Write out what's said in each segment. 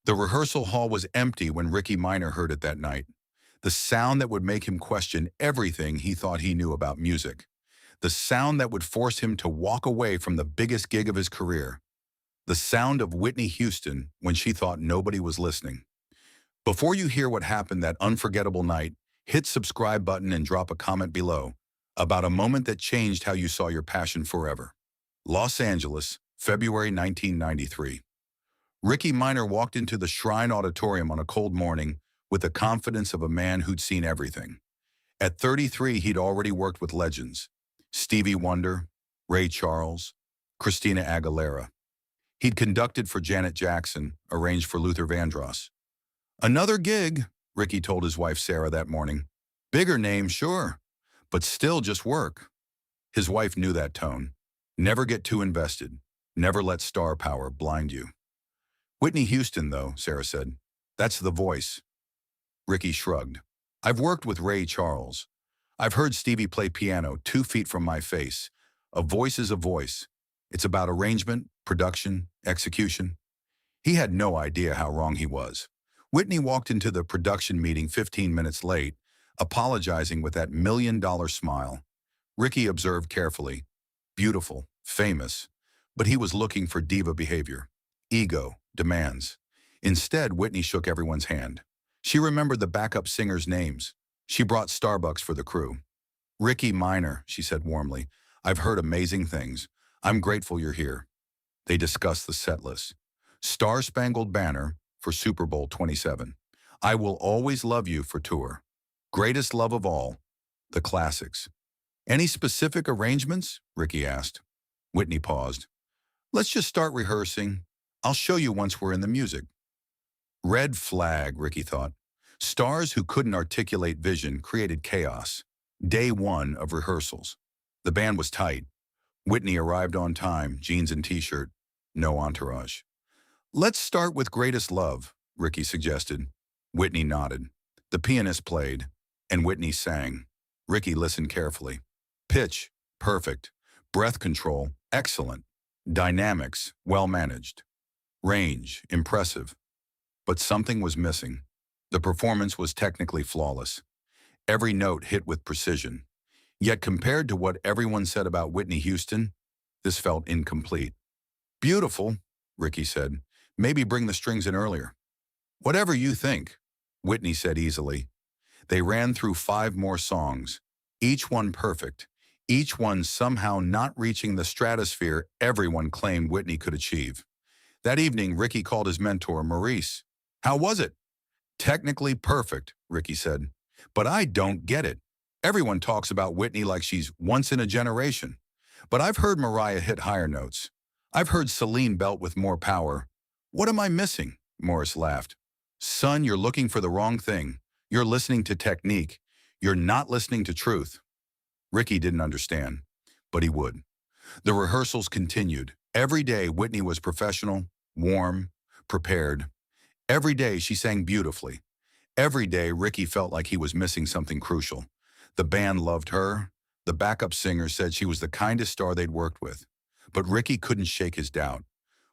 The rehearsal hall was empty when Rickey Minor heard it that night. The sound that would make him question everything he thought he knew about music. The sound that would force him to walk away from the biggest gig of his career. The sound of Whitney Houston when she thought nobody was listening. Before you hear what happened that unforgettable night, hit subscribe button and drop a comment below about a moment that changed how you saw your passion forever. Los Angeles, February 1993. Rickey Minor walked into the Shrine Auditorium on a cold morning with the confidence of a man who'd seen everything. At 33, he'd already worked with legends. Stevie Wonder, Ray Charles, Christina Aguilera. He'd conducted for Janet Jackson, arranged for Luther Vandross. Another gig, Rickey told his wife Sarah that morning. Bigger name, sure, but still just work. His wife knew that tone. Never get too invested. Never let star power blind you. Whitney Houston, though, Sarah said. That's the voice. Rickey shrugged. I've worked with Ray Charles. I've heard Stevie play piano 2 feet from my face. A voice is a voice. It's about arrangement, production, execution. He had no idea how wrong he was. Whitney walked into the production meeting 15 minutes late, apologizing with that million-dollar smile. Rickey observed carefully. Beautiful, famous, but he was looking for diva behavior. Ego, demands. Instead, Whitney shook everyone's hand. She remembered the backup singers' names. She brought Starbucks for the crew. Rickey Minor, she said warmly. I've heard amazing things. I'm grateful you're here. They discussed the set list. Star-Spangled Banner for Super Bowl 27. I Will Always Love You for tour. Greatest Love of All, the classics. Any specific arrangements? Rickey asked. Whitney paused. Let's just start rehearsing. I'll show you once we're in the music. Red flag, Rickey thought. Stars who couldn't articulate vision created chaos. Day 1 of rehearsals. The band was tight. Whitney arrived on time, jeans and t-shirt. No entourage. Let's start with Greatest Love, Rickey suggested. Whitney nodded. The pianist played, and Whitney sang. Rickey listened carefully. Pitch, perfect. Breath control, excellent. Dynamics, well managed. Range, impressive. But something was missing. The performance was technically flawless. Every note hit with precision. Yet compared to what everyone said about Whitney Houston, this felt incomplete. Beautiful, Rickey said. Maybe bring the strings in earlier. Whatever you think, Whitney said easily. They ran through 5 more songs, each one perfect, each one somehow not reaching the stratosphere everyone claimed Whitney could achieve. That evening, Rickey called his mentor, Maurice. How was it? Technically perfect, Rickey said. But I don't get it. Everyone talks about Whitney like she's once in a generation. But I've heard Mariah hit higher notes. I've heard Celine belt with more power. What am I missing? Morris laughed. Son, you're looking for the wrong thing. You're listening to technique. You're not listening to truth. Rickey didn't understand, but he would. The rehearsals continued. Every day, Whitney was professional, warm, prepared. Every day, she sang beautifully. Every day, Rickey felt like he was missing something crucial. The band loved her. The backup singer said she was the kindest star they'd worked with. But Rickey couldn't shake his doubt.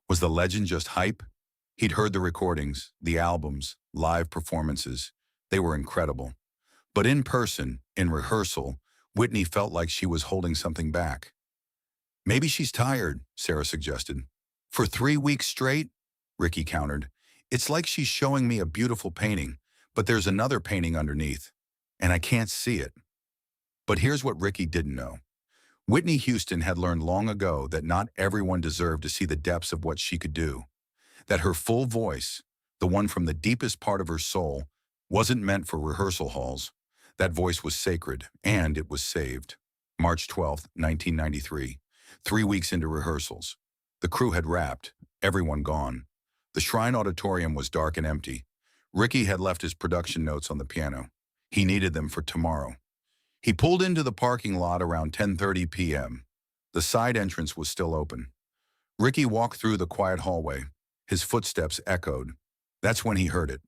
Was the legend just hype? He'd heard the recordings, the albums, live performances. They were incredible. But in person, in rehearsal, Whitney felt like she was holding something back. Maybe she's tired, Sarah suggested. For 3 weeks straight? Rickey countered. It's like she's showing me a beautiful painting, but there's another painting underneath, and I can't see it. But here's what Rickey didn't know. Whitney Houston had learned long ago that not everyone deserved to see the depths of what she could do. That her full voice, the one from the deepest part of her soul, wasn't meant for rehearsal halls. That voice was sacred, and it was saved. March 12, 1993, 3 weeks into rehearsals. The crew had wrapped, everyone gone. The Shrine Auditorium was dark and empty. Rickey had left his production notes on the piano. He needed them for tomorrow. He pulled into the parking lot around 10:30 p.m. The side entrance was still open. Rickey walked through the quiet hallway. His footsteps echoed. That's when he heard it.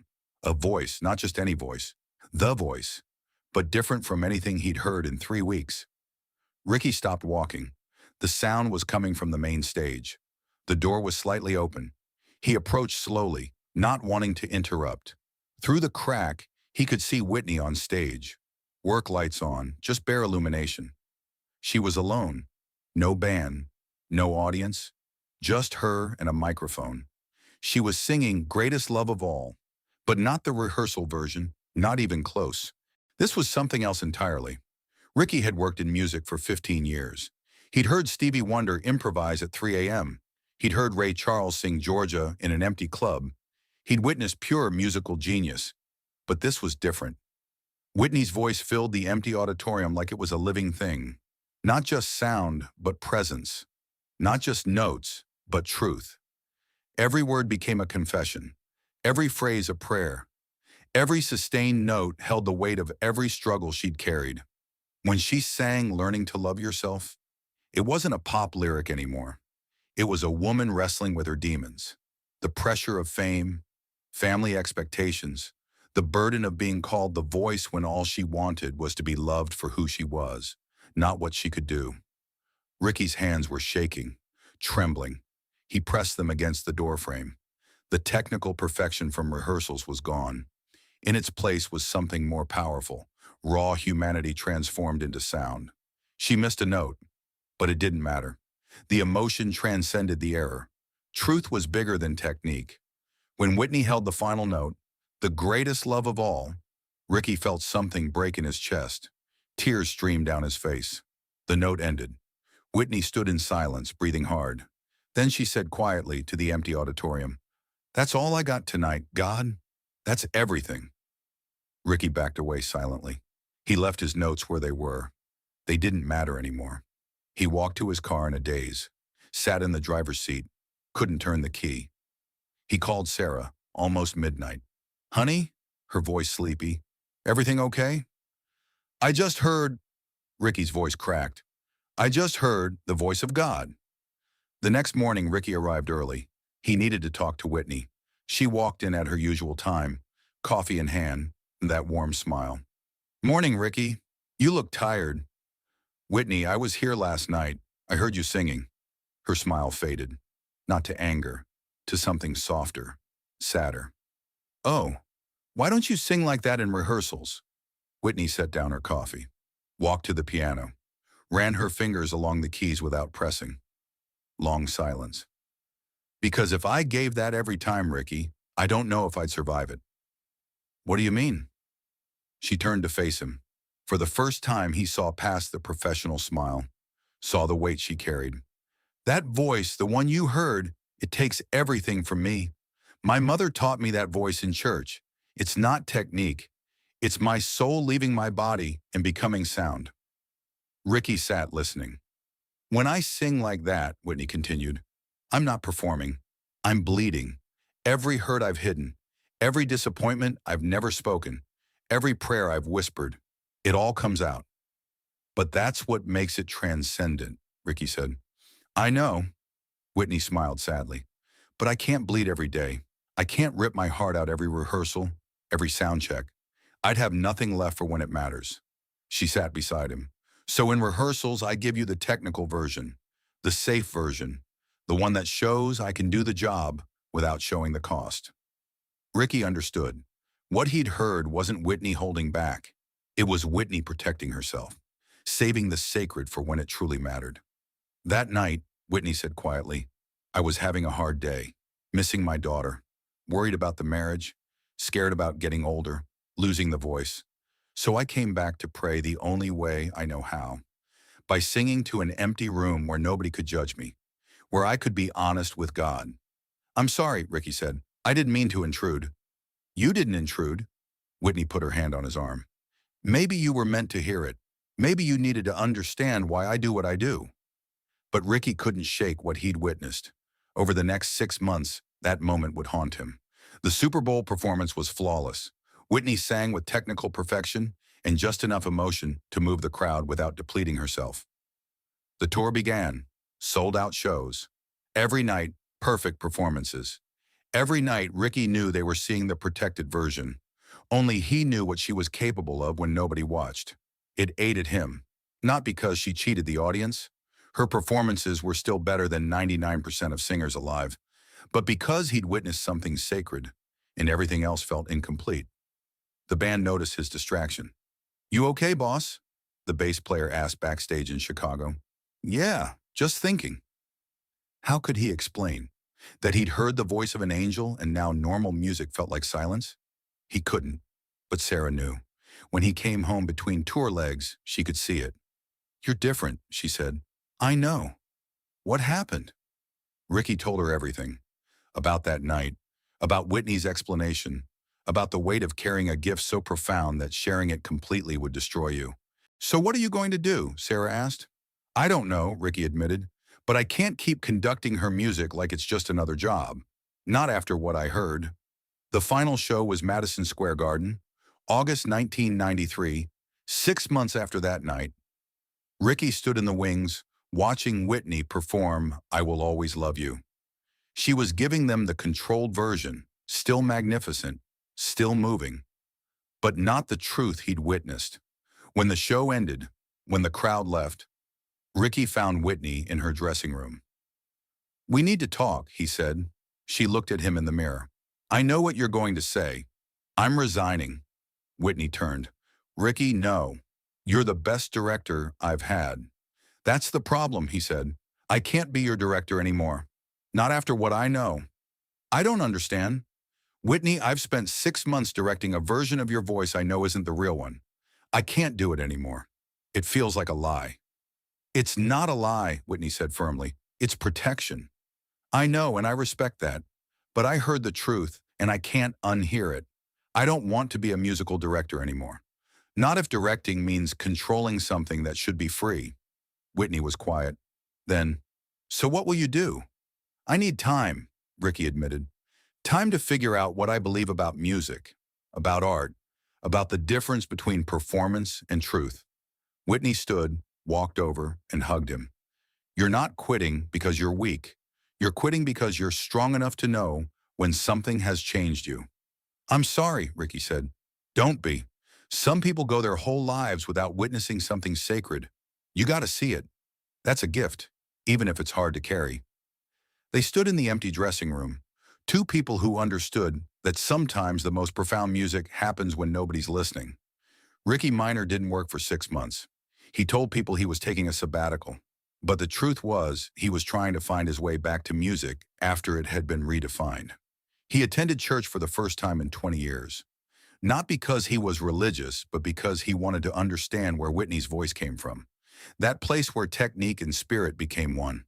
A voice, not just any voice. The voice, but different from anything he'd heard in 3 weeks. Rickey stopped walking. The sound was coming from the main stage. The door was slightly open. He approached slowly, not wanting to interrupt. Through the crack, he could see Whitney on stage. Work lights on, just bare illumination. She was alone. No band, no audience, just her and a microphone. She was singing Greatest Love of All, but not the rehearsal version, not even close. This was something else entirely. Rickey had worked in music for 15 years. He'd heard Stevie Wonder improvise at 3 a.m. He'd heard Ray Charles sing Georgia in an empty club. He'd witnessed pure musical genius. But this was different. Whitney's voice filled the empty auditorium like it was a living thing. Not just sound, but presence. Not just notes, but truth. Every word became a confession. Every phrase a prayer. Every sustained note held the weight of every struggle she'd carried. When she sang Learning to Love Yourself, it wasn't a pop lyric anymore. It was a woman wrestling with her demons. The pressure of fame, family expectations, the burden of being called the voice when all she wanted was to be loved for who she was, not what she could do. Rickey's hands were shaking, trembling. He pressed them against the doorframe. The technical perfection from rehearsals was gone. In its place was something more powerful, raw humanity transformed into sound. She missed a note, but it didn't matter. The emotion transcended the error. Truth was bigger than technique. When Whitney held the final note, the greatest love of all, Rickey felt something break in his chest. Tears streamed down his face. The note ended. Whitney stood in silence, breathing hard. Then she said quietly to the empty auditorium, "That's all I got tonight, God. That's everything." Rickey backed away silently. He left his notes where they were. They didn't matter anymore. He walked to his car in a daze, sat in the driver's seat, couldn't turn the key. He called Sarah, almost midnight. "Honey?" Her voice sleepy. "Everything okay?" "I just heard," Rickey's voice cracked. "I just heard the voice of God." The next morning, Rickey arrived early. He needed to talk to Whitney. She walked in at her usual time, coffee in hand, and that warm smile. "Morning, Rickey. You look tired." "Whitney, I was here last night. I heard you singing." Her smile faded, not to anger, to something softer, sadder. "Oh, why don't you sing like that in rehearsals?" Whitney set down her coffee, walked to the piano, ran her fingers along the keys without pressing. Long silence. "Because if I gave that every time, Rickey, I don't know if I'd survive it." "What do you mean?" She turned to face him. For the first time, he saw past the professional smile, saw the weight she carried. "That voice, the one you heard, it takes everything from me. My mother taught me that voice in church. It's not technique. It's my soul leaving my body and becoming sound." Rickey sat listening. "When I sing like that," Whitney continued, "I'm not performing. I'm bleeding. Every hurt I've hidden, every disappointment I've never spoken, every prayer I've whispered, it all comes out." "But that's what makes it transcendent," Rickey said. "I know," Whitney smiled sadly, "but I can't bleed every day. I can't rip my heart out every rehearsal, every sound check. I'd have nothing left for when it matters." She sat beside him. "So in rehearsals, I give you the technical version, the safe version, the one that shows I can do the job without showing the cost." Rickey understood. What he'd heard wasn't Whitney holding back. It was Whitney protecting herself, saving the sacred for when it truly mattered. That night, Whitney said quietly, "I was having a hard day, missing my daughter, worried about the marriage, scared about getting older, losing the voice. So I came back to pray the only way I know how, by singing to an empty room where nobody could judge me, where I could be honest with God." "I'm sorry," Rickey said. "I didn't mean to intrude." "You didn't intrude." Whitney put her hand on his arm. "Maybe you were meant to hear it. Maybe you needed to understand why I do what I do." But Rickey couldn't shake what he'd witnessed. Over the next 6 months, that moment would haunt him. The Super Bowl performance was flawless. Whitney sang with technical perfection and just enough emotion to move the crowd without depleting herself. The tour began. Sold-out shows. Every night, perfect performances. Every night, Rickey knew they were seeing the protected version. Only he knew what she was capable of when nobody watched. It aided him. Not because she cheated the audience. Her performances were still better than 99% of singers alive. But because he'd witnessed something sacred. and everything else felt incomplete. The band noticed his distraction. "You okay, boss?" the bass player asked backstage in Chicago. "Yeah, just thinking." How could he explain that he'd heard the voice of an angel and now normal music felt like silence? He couldn't, but Sarah knew. When he came home between tour legs, she could see it. "You're different," she said. "I know. What happened?" Rickey told her everything. About that night, about Whitney's explanation, about the weight of carrying a gift so profound that sharing it completely would destroy you. "So what are you going to do?" Sarah asked. "I don't know," Rickey admitted, "but I can't keep conducting her music like it's just another job. Not after what I heard." The final show was Madison Square Garden, August 1993, 6 months after that night. Rickey stood in the wings, watching Whitney perform "I Will Always Love You." She was giving them the controlled version, still magnificent, still moving, but not the truth he'd witnessed. When the show ended, when the crowd left, Rickey found Whitney in her dressing room. "We need to talk," he said. She looked at him in the mirror. "I know what you're going to say. I'm resigning." Whitney turned. "Rickey, no. You're the best director I've had." "That's the problem," he said. "I can't be your director anymore. Not after what I know." "I don't understand." "Whitney, I've spent 6 months directing a version of your voice I know isn't the real one. I can't do it anymore. It feels like a lie." "It's not a lie," Whitney said firmly. "It's protection." "I know, and I respect that. But I heard the truth, and I can't unhear it. I don't want to be a musical director anymore. Not if directing means controlling something that should be free." Whitney was quiet. Then, "So what will you do?" "I need time," Rickey admitted. "Time to figure out what I believe about music, about art, about the difference between performance and truth." Whitney stood, walked over, and hugged him. "You're not quitting because you're weak. You're quitting because you're strong enough to know when something has changed you." "I'm sorry," Rickey said. "Don't be. Some people go their whole lives without witnessing something sacred. You got to see it. That's a gift, even if it's hard to carry." They stood in the empty dressing room, two people who understood that sometimes the most profound music happens when nobody's listening. Rickey Minor didn't work for 6 months. He told people he was taking a sabbatical. But the truth was, he was trying to find his way back to music after it had been redefined. He attended church for the first time in 20 years. Not because he was religious, but because he wanted to understand where Whitney's voice came from. That place where technique and spirit became one.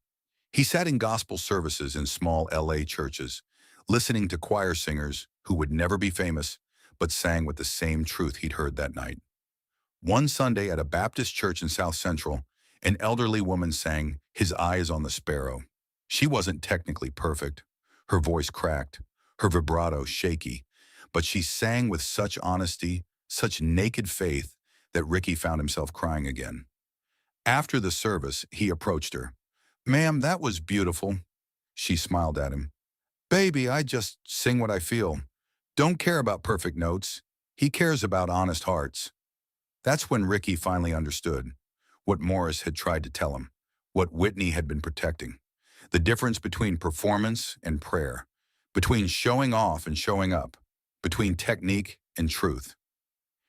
He sat in gospel services in small LA churches, listening to choir singers who would never be famous, but sang with the same truth he'd heard that night. One Sunday at a Baptist church in South Central, an elderly woman sang "His Eye is on the Sparrow." She wasn't technically perfect. Her voice cracked, her vibrato shaky, but she sang with such honesty, such naked faith, that Rickey found himself crying again. After the service, he approached her. "Ma'am, that was beautiful." She smiled at him. "Baby, I just sing what I feel. Don't care about perfect notes. He cares about honest hearts." That's when Rickey finally understood what Morris had tried to tell him, what Whitney had been protecting. The difference between performance and prayer, between showing off and showing up, between technique and truth.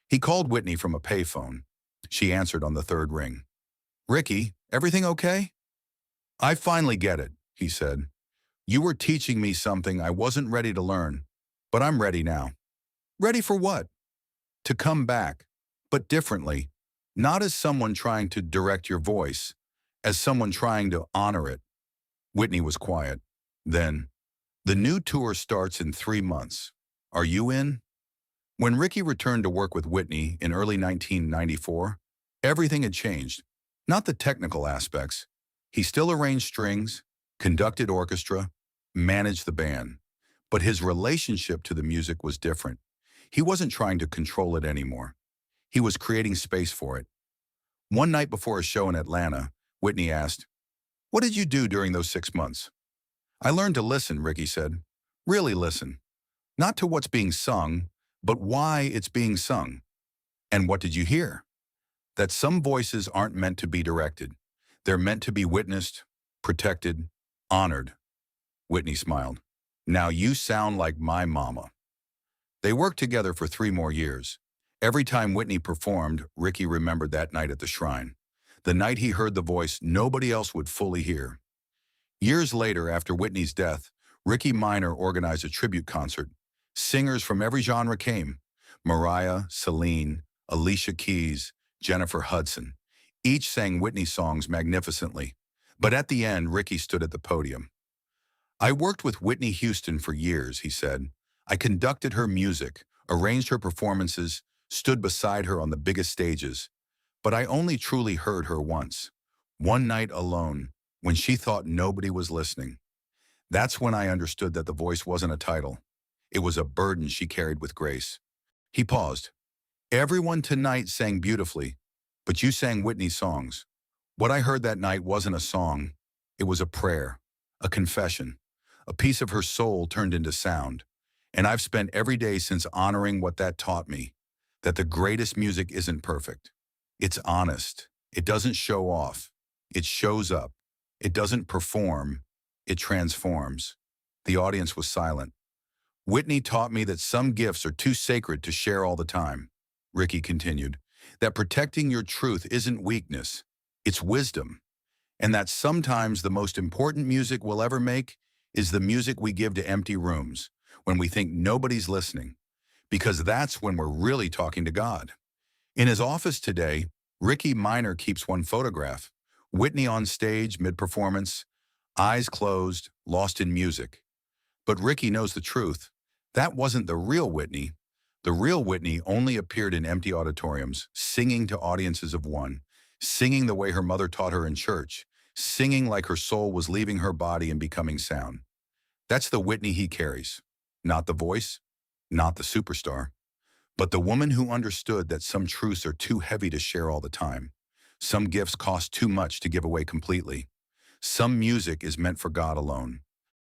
He called Whitney from a payphone. She answered on the third ring. "Rickey, everything okay?" "I finally get it," he said. "You were teaching me something I wasn't ready to learn, but I'm ready now." "Ready for what?" "To come back, but differently. Not as someone trying to direct your voice, as someone trying to honor it." Whitney was quiet. Then, "The new tour starts in 3 months. Are you in?" When Rickey returned to work with Whitney in early 1994, everything had changed. Not the technical aspects. He still arranged strings, conducted orchestra, managed the band. But his relationship to the music was different. He wasn't trying to control it anymore. He was creating space for it. One night before a show in Atlanta, Whitney asked, "What did you do during those 6 months?" "I learned to listen," Rickey said. "Really listen. Not to what's being sung, but why it's being sung." "And what did you hear?" "That some voices aren't meant to be directed. They're meant to be witnessed, protected, honored." Whitney smiled. "Now you sound like my mama." They worked together for 3 more years. Every time Whitney performed, Rickey remembered that night at the shrine. The night he heard the voice nobody else would fully hear. Years later, after Whitney's death, Rickey Minor organized a tribute concert. Singers from every genre came: Mariah, Celine, Alicia Keys, Jennifer Hudson. Each sang Whitney songs magnificently. But at the end, Rickey stood at the podium. "I worked with Whitney Houston for years," he said. "I conducted her music, arranged her performances, stood beside her on the biggest stages. But I only truly heard her once. One night alone, when she thought nobody was listening. That's when I understood that the voice wasn't a title. It was a burden she carried with grace." He paused. "Everyone tonight sang beautifully, but you sang Whitney's songs. What I heard that night wasn't a song. It was a prayer, a confession, a piece of her soul turned into sound. And I've spent every day since honoring what that taught me, that the greatest music isn't perfect. It's honest. It doesn't show off. It shows up. It doesn't perform. It transforms." The audience was silent. "Whitney taught me that some gifts are too sacred to share all the time," Rickey continued. "That protecting your truth isn't weakness. It's wisdom. And that sometimes the most important music we'll ever make is the music we give to empty rooms, when we think nobody's listening. Because that's when we're really talking to God." In his office today, Rickey Minor keeps one photograph: Whitney on stage mid-performance, eyes closed, lost in music. But Rickey knows the truth. That wasn't the real Whitney. The real Whitney only appeared in empty auditoriums, singing to audiences of one, singing the way her mother taught her in church, singing like her soul was leaving her body and becoming sound. That's the Whitney he carries. Not the voice, not the superstar, but the woman who understood that some truths are too heavy to share all the time. Some gifts cost too much to give away completely. Some music is meant for God alone.